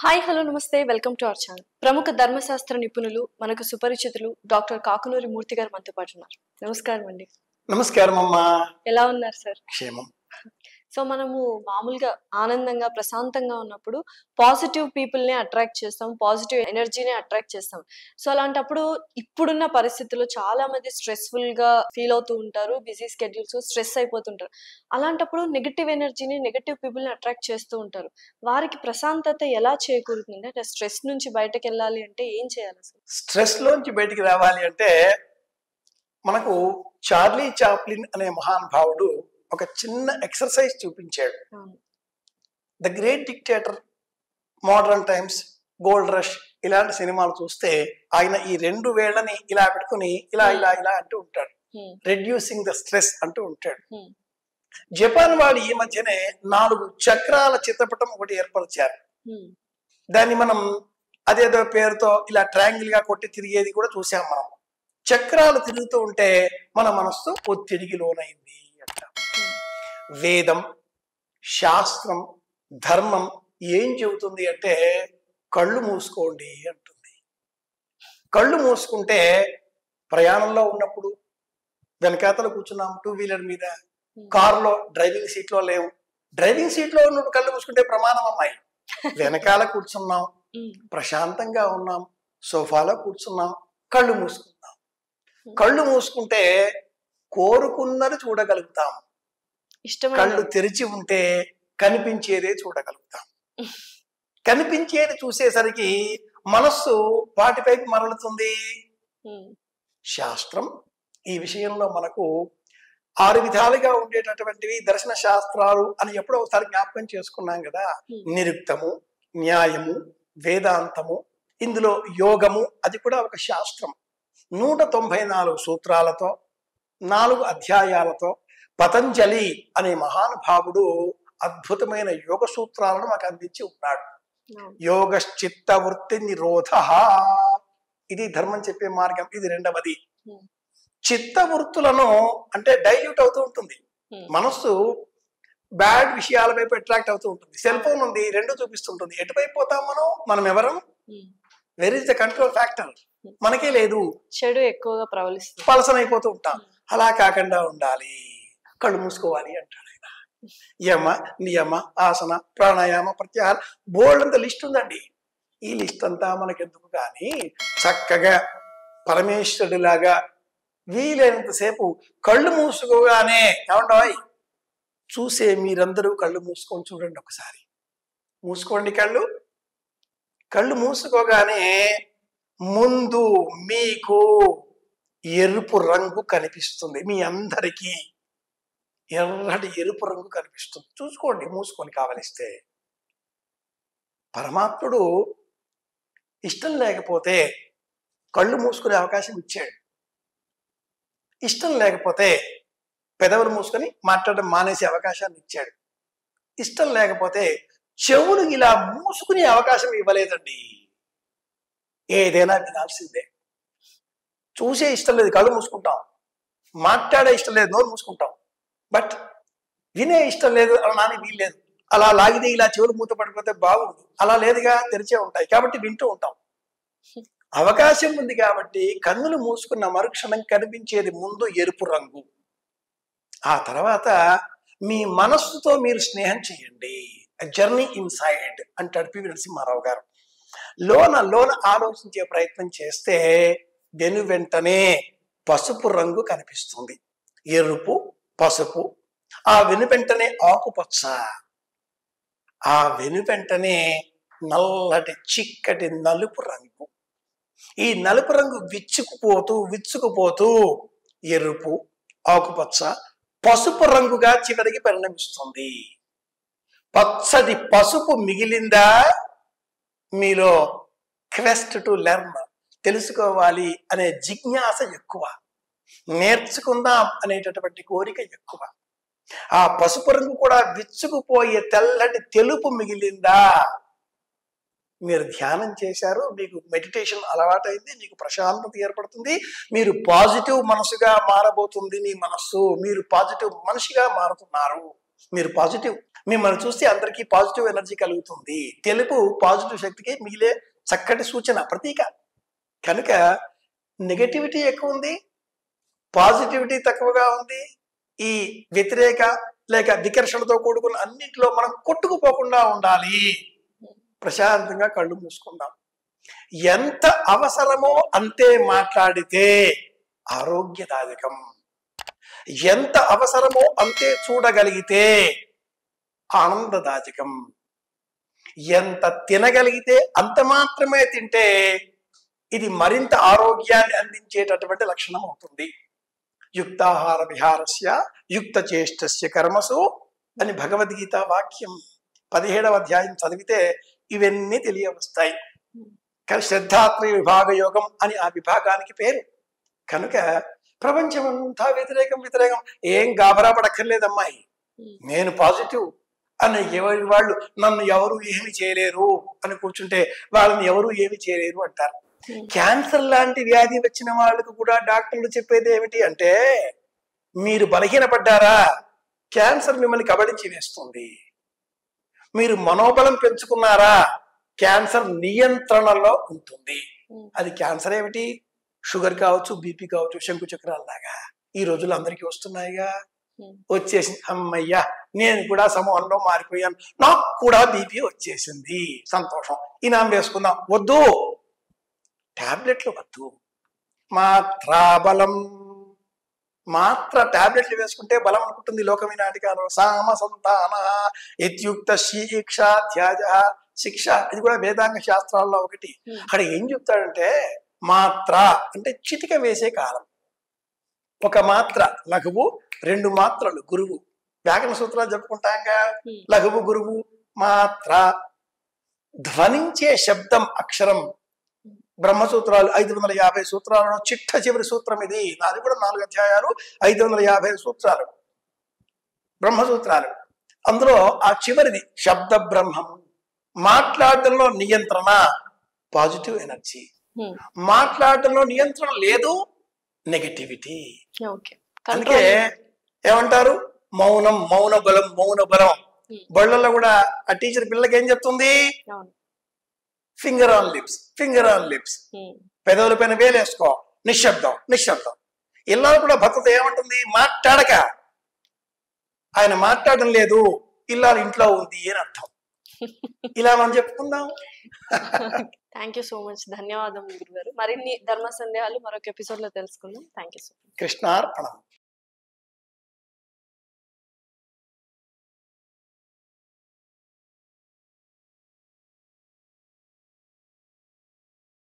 Hi hello నమస్తే welcome to our channel. ప్రముఖ ధర్మశాస్త్ర నిపుణులు మనకు సుపరిచితులు డాక్టర్ కాకునూరి మూర్తి గారు మనతో పాటు ఉన్నారు. నమస్కారం అండి. నమస్కారం అమ్మా. ఎలా ఉన్నారు సార్? క్షేమం. సో మనము మామూలుగా ఆనందంగా ప్రశాంతంగా ఉన్నప్పుడు పాజిటివ్ పీపుల్ని అట్రాక్ట్ చేస్తాం, పాజిటివ్ ఎనర్జీని అట్రాక్ట్ చేస్తాం. సో అలాంటప్పుడు ఇప్పుడున్న పరిస్థితుల్లో చాలా మంది స్ట్రెస్ఫుల్ గా ఫీల్ అవుతూ ఉంటారు, బిజీ స్కెడ్యూల్స్ స్ట్రెస్ అయిపోతుంటారు. అలాంటప్పుడు నెగటివ్ ఎనర్జీని నెగటివ్ పీపుల్ని అట్రాక్ట్ చేస్తూ ఉంటారు. వారికి ప్రశాంతత ఎలా చేకూరుతుంది? అంటే స్ట్రెస్ నుంచి బయటకు వెళ్ళాలి అంటే ఏం చేయాలి అసలు? స్ట్రెస్ లోంచి బయటికి రావాలి అంటే మనకు చార్లీ చాప్లిన్ అనే మహానుభావుడు ఒక చిన్న ఎక్సర్సైజ్ చూపించాడు. The great dictator, modern times, gold rush ఇలాంటి సినిమాలు చూస్తే ఆయన ఈ రెండు వేళ్ళని ఇలా పెట్టుకుని ఇలా ఇలా ఇలా అంటూ ఉంటాడు. రెడ్యూసింగ్ ద స్ట్రెస్ అంటూ ఉంటాడు. జపాన్ వాడు ఈ మధ్యనే 4 చక్రాల చిత్రపటం ఒకటి ఏర్పరిచారు. దాన్ని మనం అదేదో పేరుతో ఇలా ట్రయాంగిల్ గా కొట్టి తిరిగేది కూడా చూసాం. మనం చక్రాలు తిరుగుతూ ఉంటే మన మనస్సు ఒత్తిడికి లోనైంది అంటాం. వేదం, శాస్త్రం, ధర్మం ఏం చెబుతుంది అంటే కళ్ళు మూసుకోండి అంటుంది. కళ్ళు మూసుకుంటే ప్రయాణంలో ఉన్నప్పుడు వెనకాతలు కూర్చున్నాం, 2 వీలర్ మీద, కారులో డ్రైవింగ్ సీట్ లో లేవు, డ్రైవింగ్ సీట్ లో ఉన్నప్పుడు కళ్ళు మూసుకుంటే ప్రమాదం అమ్మాయి. వెనకాల కూర్చున్నాం, ప్రశాంతంగా ఉన్నాం, సోఫాలో కూర్చున్నాం, కళ్ళు మూసుకుంటాం. కళ్ళు మూసుకుంటే కోరుకున్నది చూడగలుగుతాం. కళ్ళు తెరిచి ఉంటే కనిపించేదే చూడగలుగుతాం. కనిపించేది చూసేసరికి మనస్సు వాటిపైకి మరలుతుంది. శాస్త్రం ఈ విషయంలో మనకు 6 విధాలుగా ఉండేటటువంటివి దర్శన శాస్త్రాలు అని ఎప్పుడో ఒకసారి జ్ఞాపకం చేసుకున్నాం కదా. నిరుక్తము, న్యాయము, వేదాంతము, ఇందులో యోగము అది కూడా ఒక శాస్త్రం. 194 సూత్రాలతో 4 అధ్యాయాలతో పతంజలి అనే మహానుభావుడు అద్భుతమైన యోగ సూత్రాలను మాకు అందించి ఉన్నాడు. యోగశ్చిత్త వృత్తి నిరోధ, ఇది ధర్మం చెప్పే మార్గం. ఇది రెండవది. చిత్త వృత్తులను అంటే డైల్యూట్ అవుతూ ఉంటుంది. మనస్సు బ్యాడ్ విషయాల వైపు అట్రాక్ట్ అవుతూ ఉంటుంది. సెల్ ఫోన్ ఉంది, 2 చూపిస్తుంటుంది. ఎటువైపు పోతాం మనం ఎవరం? Where is the control factor? మనకే లేదు. చెడు ఎక్కువగా ప్రబలిస్తుంది, పలసనైపోతూ ఉంటాం. అలా కాకుండా ఉండాలి, కళ్ళు మూసుకోవాలి అంటాడు ఆయన. యమ, నియమ, ఆసన, ప్రాణాయామ, ప్రత్యాహార బోల్డ్ అంత లిస్ట్ ఉందండి. ఈ లిస్ట్ అంతా మనకెందుకు కానీ చక్కగా పరమేశ్వరుడిలాగా వీలైనంతసేపు కళ్ళు మూసుకోగానే ఏమంటాయి చూసే మీరందరూ కళ్ళు మూసుకొని చూడండి ఒకసారి. మూసుకోండి కళ్ళు. కళ్ళు మూసుకోగానే ముందు మీకు ఎరుపు రంగు కనిపిస్తుంది. మీ అందరికీ ఎర్రటి ఎరుపు రంగు కనిపిస్తుంది. చూసుకోండి మూసుకొని కావలిస్తే. పరమాత్ముడు ఇష్టం లేకపోతే కళ్ళు మూసుకునే అవకాశం ఇచ్చాడు. ఇష్టం లేకపోతే పెదవులు మూసుకొని మాట్లాడడం మానేసే అవకాశాన్ని ఇచ్చాడు. ఇష్టం లేకపోతే చెవులు ఇలా మూసుకునే అవకాశం ఇవ్వలేదండి. ఏదైనా వినాల్సిందే. చూసే ఇష్టం లేదు, కళ్ళు మూసుకుంటాం. మాట్లాడే ఇష్టం లేదు, నోరు మూసుకుంటాం. బట్ వినే ఇష్టం లేదు అనడానికి వీల్లేదు. అలా లాగితే ఇలా చెవులు మూత పడిపోతే బాగుండు. అలా లేదుగా, తెరిచే ఉంటాయి కాబట్టి వింటూ ఉంటాం. అవకాశం ఉంది కాబట్టి కన్నులు మూసుకున్న మరుక్షణం కనిపించేది ముందు ఎరుపు రంగు. ఆ తర్వాత మీ మనస్సుతో మీరు స్నేహం చేయండి. జర్నీ ఇన్సైడ్ అంటాడు పివి నరసింహారావు గారు. లోన ఆలోచించే ప్రయత్నం చేస్తే వెంటనే పసుపు రంగు కనిపిస్తుంది. ఎరుపు, పసుపు. ఆ వెంటనే ఆకుపచ్చ. ఆ వెంటనే నల్లటి చిక్కటి నలుపు రంగు. ఈ నలుపు రంగు విచ్చుకుపోతూ ఎరుపు, ఆకుపచ్చ, పసుపు రంగుగా చివరికి పరిణమిస్తుంది. పచ్చటి పసుపు మిగిలిందా? మీలో క్వెస్ట్ టు లెర్న్, తెలుసుకోవాలి అనే జిజ్ఞాస ఎక్కువ, నేర్చుకుందాం అనేటటువంటి కోరిక ఎక్కువ. ఆ పసుపు రంగు కూడా విచ్చుకుపోయే తెల్లటి తెలుపు మిగిలిందా? మీరు ధ్యానం చేశారు, మీకు మెడిటేషన్ అలవాటైంది, మీకు ప్రశాంతత ఏర్పడుతుంది, మీరు పాజిటివ్ మనసుగా మారబోతుంది మీ మనస్సు. మీరు పాజిటివ్ మనిషిగా మారుతున్నారు. మీరు పాజిటివ్. మిమ్మల్ని చూస్తే అందరికీ పాజిటివ్ ఎనర్జీ కలుగుతుంది. తెలుపు పాజిటివ్ శక్తికి మిగిలే చక్కటి సూచన, ప్రతీక. కనుక నెగటివిటీ ఎక్కువ ఉంది, పాజిటివిటీ తక్కువగా ఉంది. ఈ వ్యతిరేక లేక వికర్షణతో కూడుకున్న అన్నింటిలో మనం కొట్టుకుపోకుండా ఉండాలి. ప్రశాంతంగా కళ్ళు మూసుకుందాం. ఎంత అవసరమో అంతే మాట్లాడితే ఆరోగ్యదాయకం. ఎంత అవసరమో అంతే చూడగలిగితే ఆనందదాయకం. ఎంత తినగలిగితే అంత మాత్రమే తింటే ఇది మరింత ఆరోగ్యాన్ని అందించేటటువంటి లక్షణం అవుతుంది. యుక్తాహార విహారస్య యుక్త చేష్టస్య కర్మసు అని భగవద్గీత వాక్యం 17వ అధ్యాయం చదివితే ఇవన్నీ తెలియవస్తాయి. కానీ శ్రద్ధాత్రయ విభాగ యోగం అని ఆ విభాగానికి పేరు. కనుక ప్రపంచం అంతా వ్యతిరేకం వ్యతిరేకం, ఏం గాబరా పడక్కర్లేదమ్మాయి. నేను పాజిటివ్ అని ఎవరి వాళ్ళు నన్ను ఎవరు ఏమి చేయలేరు అని కూర్చుంటే వాళ్ళని ఎవరు ఏమి చేయలేరు అంటారు. క్యాన్సర్ లాంటి వ్యాధి వచ్చిన వాళ్ళకు కూడా డాక్టర్లు చెప్పేది ఏమిటి అంటే, మీరు బలహీనపడ్డారా, క్యాన్సర్ మిమ్మల్ని కబళించి వేస్తుంది. మీరు మనోబలం పెంచుకున్నారా, క్యాన్సర్ నియంత్రణలో ఉంటుంది. అది క్యాన్సర్ ఏమిటి, షుగర్ కావచ్చు, బీపీ కావచ్చు, శంకు చక్రాల్లాగా ఈ రోజుల్లో అందరికీ వస్తున్నాయిగా. వచ్చేసింది, అమ్మయ్యా నేను కూడా సమూహంలో మారిపోయాను, నాకు కూడా బీపీ వచ్చేసింది, సంతోషం, ఇనాం వేసుకుందాం. వద్దు, టాబ్లెట్లు వద్దు. బలం మాత్ర టాబ్లెట్లు వేసుకుంటే బలం అనుకుంటుంది లోకం ఈనాటికాలో. సామ సంతాన ఇత్యుక్త శిక్ష ధ్యాజ శిక్ష, ఇది కూడా వేదాంగ శాస్త్రాల్లో ఒకటి. అక్కడ ఏం చెప్తాడంటే, మాత్ర అంటే చిటిక వేసే కాలం. ఒక మాత్ర లఘువు, 2 మాత్రలు గురువు. వ్యాకరణ సూత్రాలు చెప్పుకుంటాంగా, లఘువు గురువు మాత్ర. ధ్వనించే శబ్దం అక్షరం. బ్రహ్మసూత్రాలు 550 సూత్రాలలో చిట్ట చివరి సూత్రం ఇది. అది కూడా 4 అధ్యాయాలు, 550 సూత్రాలు బ్రహ్మసూత్రాలు. అందులో ఆ చివరిది శబ్ద బ్రహ్మం. మాట్లాడడంలో నియంత్రణ, పాజిటివ్ ఎనర్జీ. మాట్లాడడంలో నియంత్రణ లేదు, నెగటివిటీ. అందుకే ఏమంటారు, మౌనం మౌన బలం, మౌన బలం. బళ్ళల్లో కూడా ఆ టీచర్ పిల్లలకి ఏం చెప్తుంది, finger on lips, finger on lips. పెదవుల పైన వేలేసుకో, నిశ్శబ్దం నిశ్శబ్దం. ఇలా కూడా భక్తుడు ఏమంటుంది, మాట్లాడక. ఆయన మాట్లాడడం లేదు, ఇలా ఇంట్లో ఉంది అని అర్థం. ఇలా మనం చెప్పుకుందాం. థ్యాంక్ యూ సో మచ్, ధన్యవాదం గురుగారు. మరిన్ని ధర్మ సందేహాలు మరొక ఎపిసోడ్ లో తెలుసుకుందాం. Thank you so much. కృష్ణార్పణం.